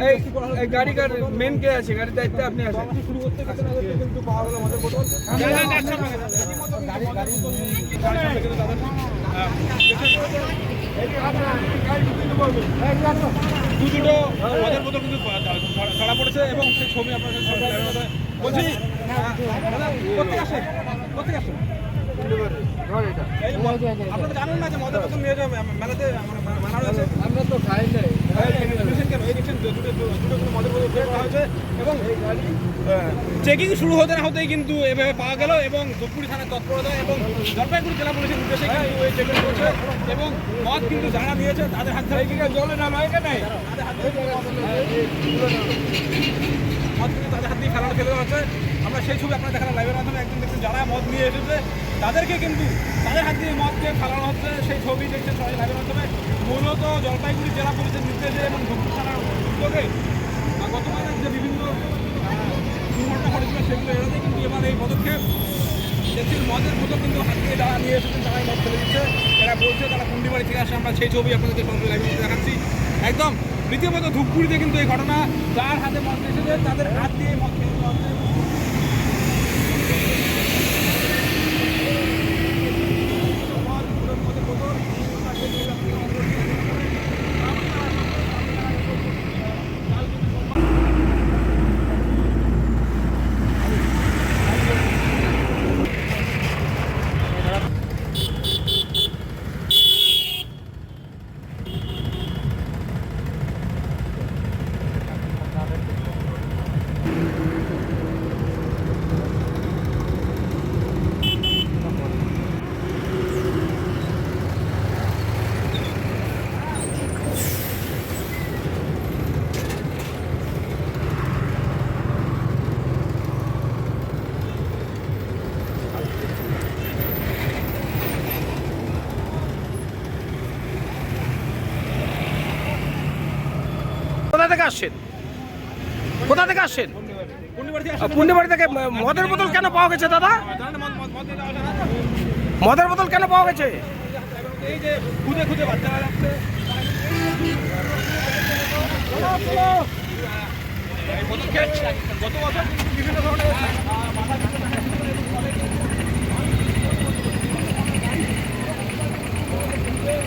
এই গাড়িটার মেন কে আছে, গাড়ির দায়িত্বে আপনি আছেন। শুরু করতে কিন্তু পাওয়া গেল মদের বোতল। দুটো মদের বোতল কিন্তু ধরা পড়েছে এবং সেই ছবি আপনার বলছি কোথেকে আসেন, কোথেকে আসেন? আপনারা জানেন না যে মদের বোতল নিয়ে যাবে মেলাতে মানা হয়েছে? আমরা তো খাই নাই। এবং চেকিং শুরু হতে না হতেই কিন্তু এভাবে পাওয়া গেল এবং ধূপগুড়ি থানায় তৎপরতা এবং জলপাইগুড়ি জেলা পুলিশের নির্দেশে কিন্তু এই চেকিং করছে এবং মদ কিন্তু যারা নিয়েছে তাদের হাত ধরে জলে না নয় নাই মদ কিন্তু তাদের হাত দিয়ে ফেলানো ফেলে দেওয়া হচ্ছে। আমরা সেই ছবি আপনারা দেখালাম লাইভের মাধ্যমে। একজন দেখছেন যারা মদ নিয়ে এসেছে তাদেরকে কিন্তু তাদের হাত দিয়ে মদকে ফেলানো হচ্ছে, সেই ছবি দেখছেন সবাই লাইভের মাধ্যমে। মূলত জলপাইগুড়ি জেলা পুলিশের নির্দেশে এবং ধূপগুড়ি থানার উদ্যোগে গতকালের যে বিভিন্ন দুর্ঘটনা ঘটেছিল সেগুলো এড়াতে কিন্তু এবার এই পদক্ষেপ। দেখছেন মদের বোতল কিন্তু হাত দিয়ে যারা নিয়ে এসেছেন তারাই মদ ফেলে দিচ্ছে। এরা বলছে তারা কুন্ডিবাড়ি থেকে আসে। আমরা সেই ছবি আপনাদেরকে সরাসরি লাইভে দেখাচ্ছি। একদম রীতিমত ধূপগুড়িতে কিন্তু এই ঘটনা, যার হাতে মদ এসেছে তাদের হাত দিয়ে মদ খেয়ে দেওয়া হচ্ছে। কোথা থেকে আসছেন? কোথা থেকে আসছেন? পুন্ডিবাড়ি থেকে। মদের বোতল কেন পাওয়া গেছে দাদা? মদের বোতল কেন পাওয়া গেছে? এই যে খুঁজে খুঁজে বাচ্চারা যাচ্ছে। গত বছর বিভিন্ন ধরনের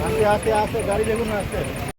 আস্তে আস্তে আস্তে গাড়ি দেখুন আসতে।